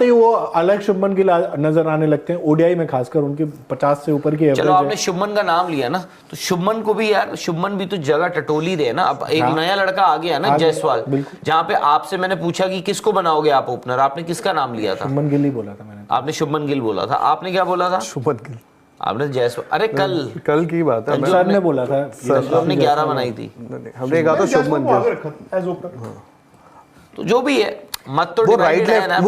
आते ही वो अलग शुभमन गिल नजर आने लगते हैं ओडीआई में, खासकर उनके 50 से ऊपर की एवरेज है। चलो आपने शुभमन का नाम लिया ना, तो शुभमन को भी यार, शुभमन भी तो जगह टटोली रहे ना। अब एक नया लड़का आ गया ना, जायसवाल, जहाँ पे आपसे मैंने पूछा कि किसको बनाओगे आप ओपनर, आपने किसका नाम लिया था? शुभमन गिल ही बोला था मैंने। आपने शुभमन गिल बोला था, आपने क्या बोला था? शुभमन गिल। आपने जायसवाल, अरे कल की बात है, सर ने बोला था, आपने 11 बनाई थी, हमने कहा था शुभमन गिल। तो जो भी है, मत तो वो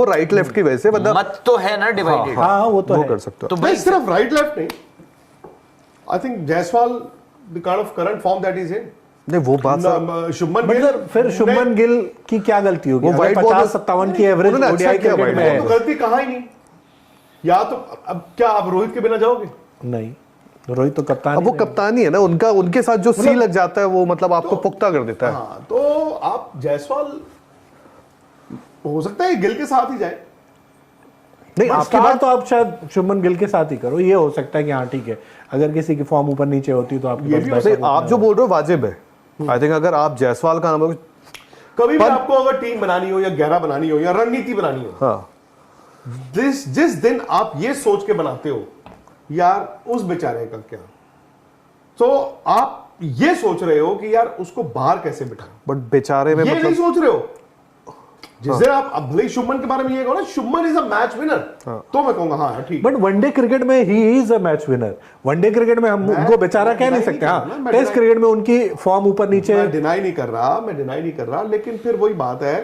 राइट लेफ्ट की वजह से, मतलब मत तो है ना डिवाइडेड। हाँ वो तो है। कर सकते हो। तो भाई सिर्फ राइट लेफ्ट नहीं, I think Jaiswal the kind of current form that is in, नहीं वो बात शुभमन गिल, फिर शुभमन गिल की क्या गलती होगी? 50-57 की एवरेज ओडीआई क्रिकेट में है, तो गलती कहाँ ही नहीं। या तो अब क्या आप रोहित के बिना जाओगे? नहीं, रोहित तो कप्तान, अब वो कप्तान ही है ना उनका, उनके साथ जो सी लग जाता है वो मतलब आपको पुख्ता कर देता है। हाँ, तो आप जायसवाल हो सकता है गिल के साथ ही जाए। नहीं, आपकी बात तो आप शायद शुभमन गिल के साथ ही करो, ये हो सकता है कि हाँ ठीक है, अगर किसी की फॉर्म ऊपर नीचे होती तो आपकी आप जो बोल रहे हो वाजिब है। आई थिंक अगर आप जायसवाल का नाम कभी भी आपको अगर टीम बनानी हो या 11 बनानी हो या रणनीति बनानी हो, हाँ, जिस दिन आप ये सोच के बनाते हो यार उस बेचारे का क्या, तो आप ये सोच रहे हो कि यार उसको बाहर कैसे बिठाएं, बट बेचारे में ये मतलब नहीं सोच रहे हो। जिस दिन आप अब भले शुभमन के बारे में ये कहो ना, Shubman is a match winner, तो मैं कहूंगा हाँ ठीक। बट वनडे क्रिकेट में he is a match winner. One day cricket में हम उनको बेचारा कह नहीं सकते। हाँ, टेस्ट क्रिकेट में उनकी फॉर्म ऊपर नीचे, मैं डिनाई नहीं कर रहा, लेकिन फिर वही बात है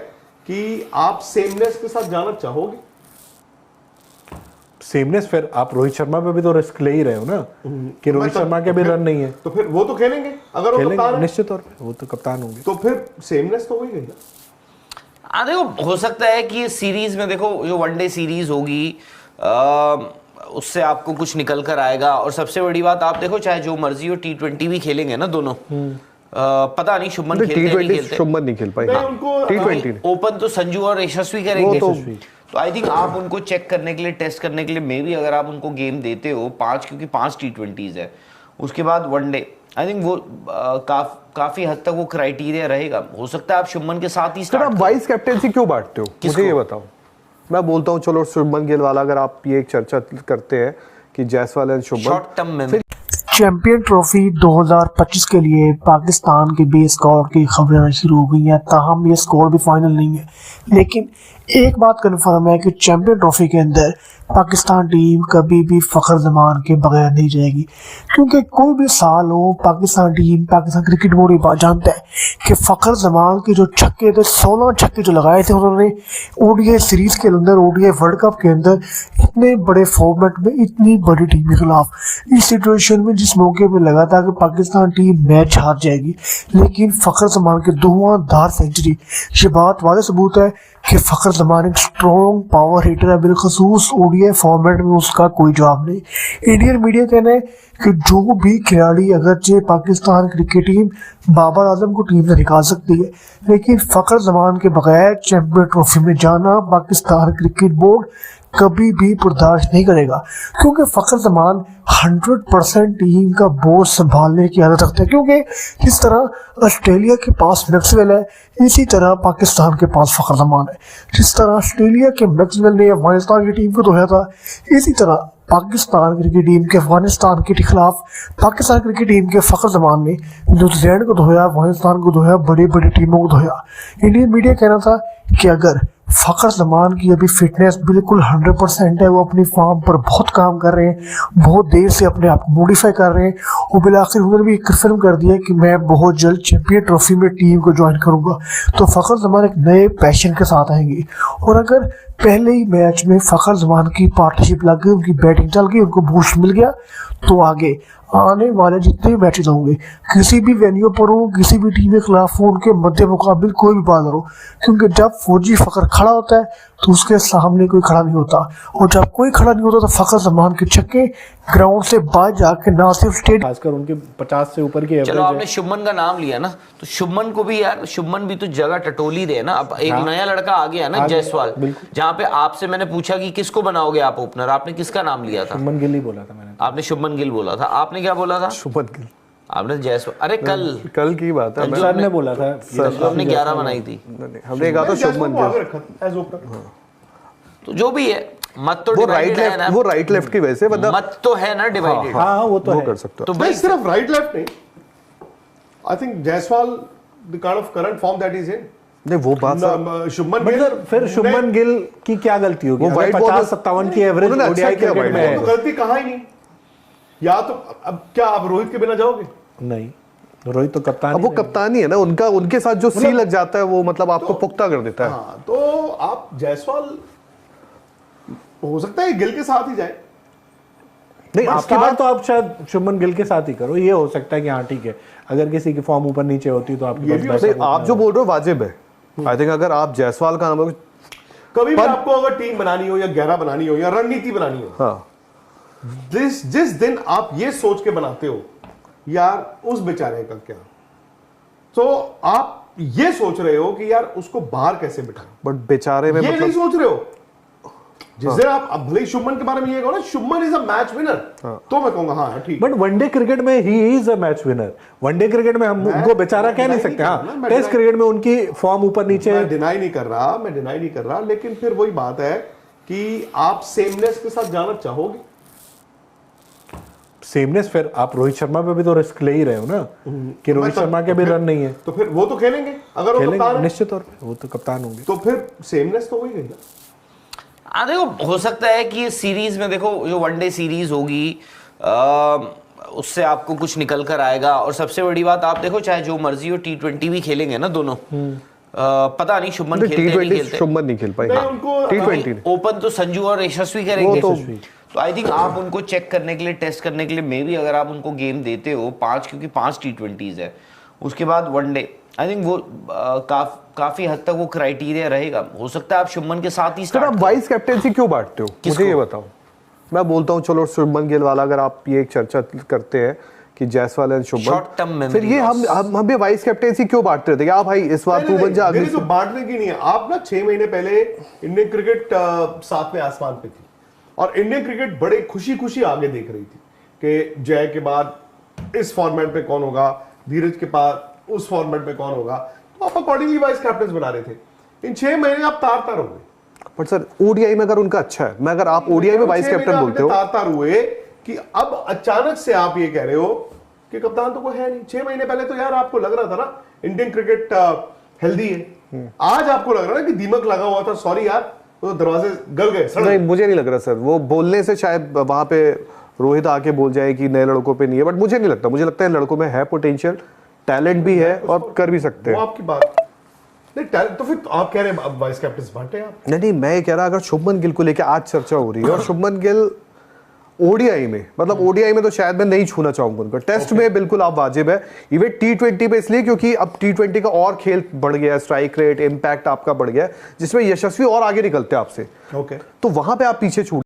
कि आप सेमनेस के साथ जाना चाहोगे। सेमनेस, फिर आप रोहित शर्मा पे भी तो रिस्क ले ही रहे हो ना कि रोहित शर्मा के भी रन नहीं है, तो फिर वो तो खेलेंगे अगर वो कप्तान है, निश्चित तौर पे वो तो कप्तान होंगे, तो फिर सेमनेस तो वही गई ना। देखो हो सकता है कि सीरीज में, देखो जो वनडे सीरीज होगी उससे आपको कुछ निकल कर आएगा। और सबसे बड़ी बात आप देखो, चाहे जो मर्जी हो, T20 भी खेलेंगे ना दोनों। पता नहीं शुभमन खेलते नहीं खेलते, शुभमन नहीं खेल पाए T20 ओपन तो संजू और यशस्वी करेंगे। तो आई थिंक आप उनको चेक करने के लिए, टेस्ट करने के लिए, मे बी अगर आप उनको गेम देते हो 5, क्योंकि 5 T20s है, उसके बाद वनडे, आई थिंक वो काफी हद तक वो क्राइटेरिया रहेगा। हो सकता है आप शुभमन के साथ ही स्टार्ट। आप वाइस कैप्टेंसी क्यों बांटते हो, मुझे ये बताओ। मैं बोलता हूँ चलो शुभमन गिल वाला, अगर आप ये एक चर्चा करते हैं कि Jaiswal and Shubman, short term में चैंपियन ट्रॉफी 2025 के लिए पाकिस्तान के बे स्क्वाड की खबरें आना शुरू हो गई हैं। ताहम ये स्क्वाड भी फाइनल नहीं है, लेकिन एक बात कन्फर्म है कि चैंपियन ट्रॉफी के अंदर पाकिस्तान टीम कभी भी फखर जमान के बगैर नहीं जाएगी, क्योंकि कोई भी साल हो Pakistan team, Pakistan cricket board ये बात जानता है कि फखर जमान के जो छक्के थे, 16 छक्के जो लगाए थे उन्होंने ओडीआई सीरीज के अंदर, ओडीआई वर्ल्ड कप के अंदर, इतने बड़े फॉर्मेट में इतनी बड़ी टीम के खिलाफ, इस सिचुएशन में जिस मौके पे लगा था कि पाकिस्तान टीम मैच हार जाएगी, लेकिन फखर जमान के धुआंधार सेंचुरी, ये बात वाज़ेह सबूत है कि फखर जमान एक स्ट्रॉन्ग पावर हिटर है। बिलखसूस ओडीआई फॉर्मेट में उसका कोई जवाब नहीं। इंडियन मीडिया कहना है कि जो भी खिलाड़ी, अगरचे पाकिस्तान क्रिकेट टीम बाबर आजम को टीम से निकाल सकती है, लेकिन फखर जमान के बगैर चैंपियन ट्रॉफी में जाना पाकिस्तान क्रिकेट बोर्ड कभी भी बर्दाश्त नहीं करेगा, क्योंकि फखर जमान 100% टीम का बोझ संभालने की आदत रखते हैं। क्योंकि जिस तरह ऑस्ट्रेलिया के पास मैक्सवेल है, इसी तरह पाकिस्तान के पास फखर जमान है। जिस तरह ऑस्ट्रेलिया के मैक्सवेल ने अफगानिस्तान की टीम को धोया था, इसी तरह पाकिस्तान क्रिकेट टीम के अफगानिस्तान के खिलाफ पाकिस्तान क्रिकेट टीम के फखर जमान ने न्यूजीलैंड को धोया, अफगानिस्तान को धोया, बड़ी बड़ी टीमों को धोया। इंडियन मीडिया कहना था कि अगर फखर जमान की अभी फिटनेस बिल्कुल 100% है, वो अपनी फॉर्म पर बहुत काम कर रहे हैं, बहुत देर से अपने आप को मॉडिफाई कर रहे हैं, और बिल आखिर उन्होंने भी कंफर्म कर दिया कि मैं बहुत जल्द चैंपियन ट्रॉफी में टीम को ज्वाइन करूंगा, तो फखर जमान एक नए पैशन के साथ आएंगे। और अगर पहले ही मैच में फखर जमान की पार्टनरशिप लग गई, उनकी बैटिंग चल गई, उनको बूस्ट मिल गया, तो आगे आने वाले जितने भी मैचेस होंगे, किसी भी वेन्यू पर हो, किसी भी टीम के खिलाफ हो, उनके मध्य मुकाबिल कोई भी बात हो, क्योंकि जब फौजी फखर खड़ा होता है तो उसके सामने कोई खड़ा नहीं होता, और जब कोई खड़ा नहीं होता तो फखर जमान के छक्के ग्राउंड से बाहर जाके ना सिर्फ स्टेट, खासकर उनके 50 से ऊपर की एवरेज है। चलो आपने शुभमन का नाम लिया ना, तो शुभमन को भी यार, शुभमन भी तो जगह टटोली रहे ना। अब एक नया लड़का आ गया ना, जायसवाल, जहाँ पे आपसे मैंने पूछा कि किसको बनाओगे आप ओपनर, आपने किसका नाम लिया था? शुभमन गिल ही बोला था मैंने। आपने शुभमन गिल बोला था, आपने क्या बोला था? शुभमन गिल। आपने जायसवाल, अरे कल की बात है, सर ने बोला था, आपने 11 बनाई थी, हमने कहा था शुभमन गिल। तो जो भी है मत तो वो राइट divided है लेफ्ट ना, वो राइट लेफ्ट की वजह से मतलब मत तो है ना डिवाइडेड। हाँ वो तो वो है। कर सकते हो। तो नहीं भाई सिर्फ राइट लेफ्ट नहीं, I think Jaiswal the kind of current form that is in, नहीं वो बात शुभमन बट गिल सर फिर शुभमन गिल की क्या गलती होगी? वो अगर white ball 50-57 की एवरेज उन्होंने अच्छा ओडीआई किया क्रिकेट white में ball तो है। गलती कहाँ ही नहीं, या तो अब क्या आप रोहित के बिना जाओगे? नहीं, रोहित तो कप्तान अब वो ही नहीं। कप्तान ही है ना उनका, उनके साथ जो सी लग जाता है वो मतलब आपको पुख्ता कर देता है। हाँ तो आप जायसवाल हो सकता है गिल के साथ ही जाए। नहीं, बस आपकी start- बात तो आप शायद शुभमन गिल के साथ ही करो, ये हो सकता है कि हाँ ठीक है, अगर किसी की फॉर्म ऊपर नीचे होती तो आपके ये पास भी हो बैकअप नहीं, आप जो बोल रहे हो वाजिब है। आई थिंक अगर आप जायसवाल का नाम कभी भी आपको अगर टीम बनानी हो या 11 बनानी हो या रणनीति बनानी हो, हाँ जिस दिन आप ये सोच के बनाते हो यार उस बेचारे का क्या, तो आप ये सोच रहे हो कि यार उसको बाहर कैसे बिठाएं, बट बेचारे में ये नहीं मतलब सोच रहे हो। जिस दिन आप अब भले ही शुभमन के बारे में ये कहो ना, Shubman is a match winner, तो मैं कहूंगा हाँ ठीक। बट वनडे क्रिकेट में he is a match winner. One day cricket में हम उनको बेचारा कह नहीं deny सकते। नहीं हाँ, कर रहा ना, मैं टेस्ट deny- क्रिकेट में उनकी फॉर्म ऊपर नीचे। मैं डिनाई नहीं कर रहा, लेकिन फिर वही बात है कि आप सेमनेस के साथ जाना चाहोगे। सेमनेस, फिर आप रोहित शर्मा पे भी तो रिस्क ले ही रहे हो ना कि रोहित मैं शर्मा के भी रन नहीं है। तो फिर वो तो खेलेंगे अगर वो खेलेंगे कप्तान है, निश्चित तौर पे, वो तो कप्तान होंगे। तो फिर सेमनेस तो वही गई ना। हाँ देखो, हो सकता है कि इस सीरीज में देखो जो वनडे सीरीज होगी उससे आपको कुछ निकल कर आएगा। और सबसे बड़ी बात आप देखो, चाहे जो मर्जी हो T20 भी खेलेंगे ना दोनों, पता नहीं शुभमन खेलते नहीं T20 खेलते। शुभमन नहीं खेल पाए। नहीं, उनको T20 ओपन तो संजू और यशस्वी करेंगे। वो तो आई थिंक आप उनको चेक करने के लिए, टेस्ट करने के लिए, मे बी अगर आप उनको गेम देते हो 5, क्योंकि 5 T20s है, उसके बाद वनडे, आई थिंक वो काफी हद तक वो क्राइटेरिया रहेगा। हो सकता है आप शुभमन के साथ ही सर आप स्टार्ट वाइस कैप्टेंसी क्यों बांटते हो? मुझे ये बताओ। मैं बोलता हूँ चलो शुभमन गिल वाला, अगर आप ये एक चर्चा करते हैं कि Jaiswal and Short term Shubman, memory फिर ये loss। हम भी वाइस कैप्टेंसी क्यों बांटते रहते? क्या भाई इस बार तू बन जा, अगली मेरी तो बांटने की नहीं है। आप ना 6 महीने पहले इंडियन क्रिकेट सातवें आसमान पे थी और इंडियन क्रिकेट बड़े खुशी खुशी आगे देख रही थी कि जय के बाद इस फॉर्मेट पे कौन होगा, धीरज के बाद उस फॉर्मेट पे कौन होगा, तो आप अकॉर्डिंगली वाइस कैप्टन बना रहे थे। इन 6 महीने आप तार तार हो गए। बट सर ओडीआई में अगर उनका अच्छा है, मैं अगर आप ओडीआई में वाइस कैप्टन बोलते हो, तार तार हुए कि अब अचानक से आप ये कह रहे हो कि कप्तान तो कोई है नहीं। 6 महीने पहले तो यार आपको लग रहा था ना इंडियन क्रिकेट हेल्दी है, आज आपको लग रहा है कि दीमक लगा हुआ था। सॉरी यार, तो दरवाजे गल गए, सड़क नहीं मुझे नहीं लग रहा सर। वो बोलने से शायद वहां पे रोहित आके बोल जाए कि नए लड़कों पे नहीं है, बट मुझे नहीं लगता। मुझे लगता है लड़कों में है पोटेंशियल, टैलेंट भी है और कर भी सकते वो हैं। आपकी बात नहीं, टैलेंट तो फिर आप कह रहे हैं अब वाइस कैप्टन बांटे आप। नहीं मैं ये कह रहा, अगर शुभमन गिल को लेकर आज चर्चा हो रही है और शुभमन गिल ओडीआई में, मतलब ओडीआई में तो शायद मैं नहीं छूना चाहूंगा उनको, टेस्ट में बिल्कुल आप वाजिब है। इवन T20 पे इसलिए क्योंकि अब T20 का और खेल बढ़ गया है, स्ट्राइक रेट, इम्पैक्ट आपका बढ़ गया है, जिसमें यशस्वी और आगे निकलते हैं आपसे, ओके तो वहां पे आप पीछे छूट